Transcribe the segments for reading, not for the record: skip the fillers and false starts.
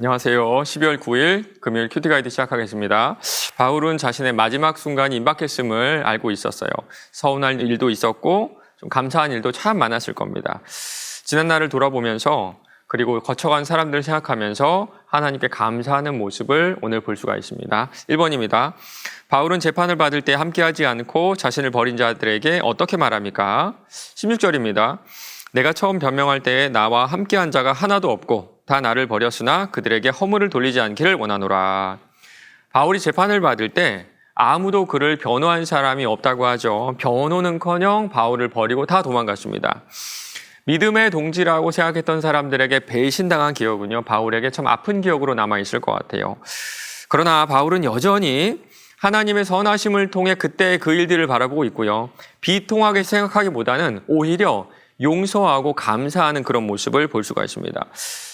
안녕하세요. 12월 9일 금요일 큐티 가이드 시작하겠습니다. 바울은 자신의 마지막 순간이 임박했음을 알고 있었어요. 서운할 일도 있었고 좀 감사한 일도 참 많았을 겁니다. 지난 날을 돌아보면서 그리고 거쳐간 사람들을 생각하면서 하나님께 감사하는 모습을 오늘 볼 수가 있습니다. 1번입니다. 바울은 재판을 받을 때 함께하지 않고 자신을 버린 자들에게 어떻게 말합니까? 16절입니다. 내가 처음 변명할 때에 나와 함께한 자가 하나도 없고 다 나를 버렸으나 그들에게 허물을 돌리지 않기를 원하노라. 바울이 재판을 받을 때 아무도 그를 변호한 사람이 없다고 하죠. 변호는커녕 바울을 버리고 다 도망갔습니다. 믿음의 동지라고 생각했던 사람들에게 배신당한 기억은요, 바울에게 참 아픈 기억으로 남아있을 것 같아요. 그러나 바울은 여전히 하나님의 선하심을 통해 그때의 그 일들을 바라보고 있고요. 비통하게 생각하기보다는 오히려 용서하고 감사하는 그런 모습을 볼 수가 있습니다.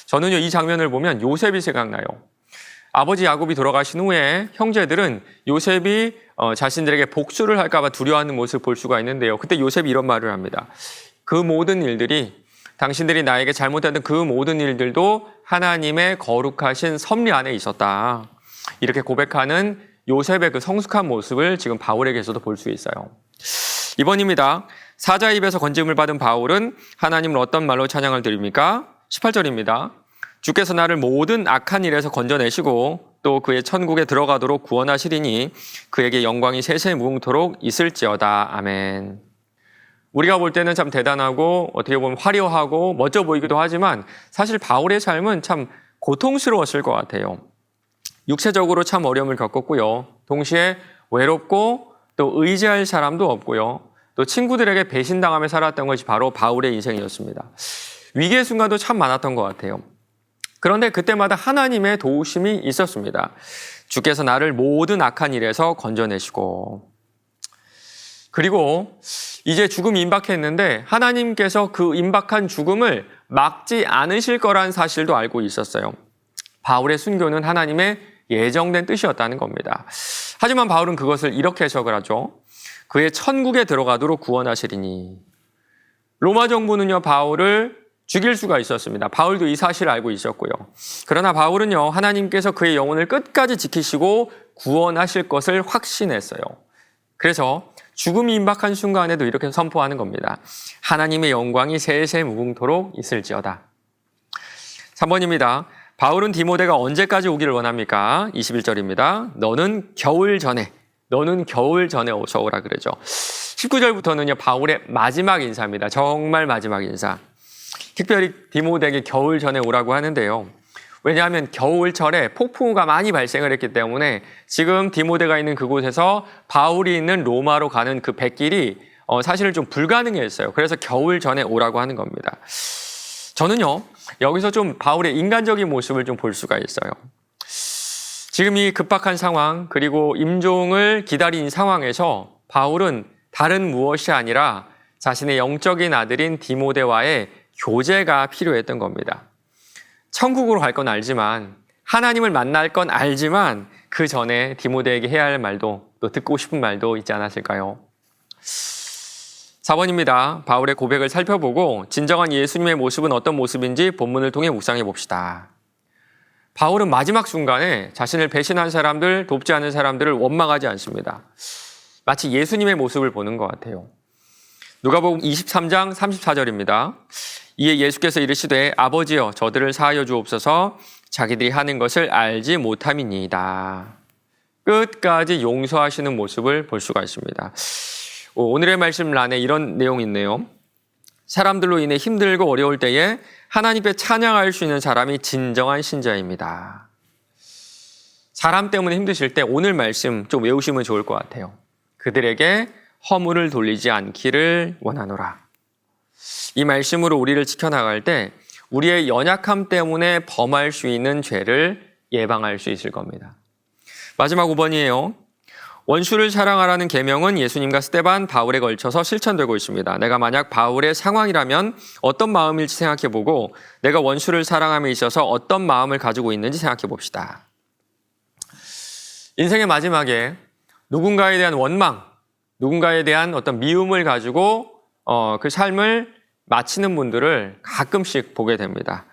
저는요, 이 장면을 보면 요셉이 생각나요. 아버지 야곱이 돌아가신 후에 형제들은 요셉이 자신들에게 복수를 할까 봐 두려워하는 모습을 볼 수가 있는데요. 그때 요셉이 이런 말을 합니다. 그 모든 일들이, 당신들이 나에게 잘못했던 그 모든 일들도 하나님의 거룩하신 섭리 안에 있었다. 이렇게 고백하는 요셉의 그 성숙한 모습을 지금 바울에게서도 볼 수 있어요. 2번입니다. 사자 입에서 건짐을 받은 바울은 하나님을 어떤 말로 찬양을 드립니까? 18절입니다. 주께서 나를 모든 악한 일에서 건져내시고 또 그의 천국에 들어가도록 구원하시리니 그에게 영광이 세세 무궁토록 있을지어다. 아멘. 우리가 볼 때는 참 대단하고 어떻게 보면 화려하고 멋져 보이기도 하지만 사실 바울의 삶은 참 고통스러웠을 것 같아요. 육체적으로 참 어려움을 겪었고요. 동시에 외롭고 또 의지할 사람도 없고요. 또 친구들에게 배신당하며 살았던 것이 바로 바울의 인생이었습니다. 위기의 순간도 참 많았던 것 같아요. 그런데 그때마다 하나님의 도우심이 있었습니다. 주께서 나를 모든 악한 일에서 건져내시고, 그리고 이제 죽음이 임박했는데 하나님께서 그 임박한 죽음을 막지 않으실 거란 사실도 알고 있었어요. 바울의 순교는 하나님의 예정된 뜻이었다는 겁니다. 하지만 바울은 그것을 이렇게 해석을 하죠. 그의 천국에 들어가도록 구원하시리니. 로마 정부는요, 바울을 죽일 수가 있었습니다. 바울도 이 사실을 알고 있었고요. 그러나 바울은요, 하나님께서 그의 영혼을 끝까지 지키시고 구원하실 것을 확신했어요. 그래서 죽음이 임박한 순간에도 이렇게 선포하는 겁니다. 하나님의 영광이 세세 무궁토록 있을지어다. 3번입니다. 바울은 디모데가 언제까지 오기를 원합니까? 21절입니다. 너는 겨울 전에 오서 오라 그러죠. 19절부터는요, 바울의 마지막 인사입니다. 정말 마지막 인사. 특별히 디모데에게 겨울 전에 오라고 하는데요. 왜냐하면 겨울철에 폭풍우가 많이 발생을 했기 때문에 지금 디모데가 있는 그곳에서 바울이 있는 로마로 가는 그 백길이 사실은 좀 불가능했어요. 그래서 겨울 전에 오라고 하는 겁니다. 저는요, 여기서 좀 바울의 인간적인 모습을 좀 볼 수가 있어요. 지금 이 급박한 상황, 그리고 임종을 기다린 상황에서 바울은 다른 무엇이 아니라 자신의 영적인 아들인 디모데와의 교제가 필요했던 겁니다. 천국으로 갈 건 알지만, 하나님을 만날 건 알지만 그 전에 디모데에게 해야 할 말도, 또 듣고 싶은 말도 있지 않았을까요? 4번입니다. 바울의 고백을 살펴보고 진정한 예수님의 모습은 어떤 모습인지 본문을 통해 묵상해 봅시다. 바울은 마지막 순간에 자신을 배신한 사람들, 돕지 않은 사람들을 원망하지 않습니다. 마치 예수님의 모습을 보는 것 같아요. 누가복음 23장 34절입니다. 이에 예수께서 이르시되 아버지여 저들을 사하여 주옵소서 자기들이 하는 것을 알지 못함이니이다. 끝까지 용서하시는 모습을 볼 수가 있습니다. 오늘의 말씀란에 이런 내용이 있네요. 사람들로 인해 힘들고 어려울 때에 하나님께 찬양할 수 있는 사람이 진정한 신자입니다. 사람 때문에 힘드실 때 오늘 말씀 좀 외우시면 좋을 것 같아요. 그들에게 허물을 돌리지 않기를 원하노라. 이 말씀으로 우리를 지켜나갈 때 우리의 연약함 때문에 범할 수 있는 죄를 예방할 수 있을 겁니다. 마지막 5번이에요. 원수를 사랑하라는 계명은 예수님과 스데반, 바울에 걸쳐서 실천되고 있습니다. 내가 만약 바울의 상황이라면 어떤 마음일지 생각해보고 내가 원수를 사랑함에 있어서 어떤 마음을 가지고 있는지 생각해봅시다. 인생의 마지막에 누군가에 대한 원망, 누군가에 대한 어떤 미움을 가지고 그 삶을 마치는 분들을 가끔씩 보게 됩니다.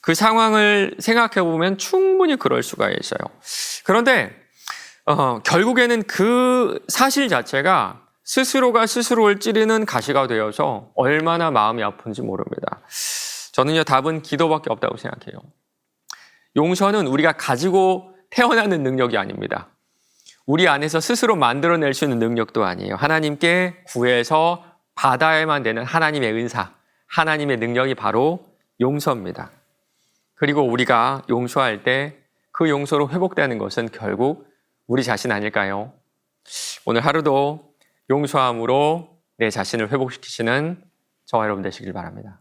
그 상황을 생각해 보면 충분히 그럴 수가 있어요. 그런데 결국에는 그 사실 자체가 스스로가 스스로를 찌르는 가시가 되어서 얼마나 마음이 아픈지 모릅니다. 저는요, 답은 기도밖에 없다고 생각해요. 용서는 우리가 가지고 태어나는 능력이 아닙니다. 우리 안에서 스스로 만들어낼 수 있는 능력도 아니에요. 하나님께 구해서 받아야만 되는 하나님의 은사, 하나님의 능력이 바로 용서입니다. 그리고 우리가 용서할 때 그 용서로 회복되는 것은 결국 우리 자신 아닐까요? 오늘 하루도 용서함으로 내 자신을 회복시키시는 저와 여러분 되시길 바랍니다.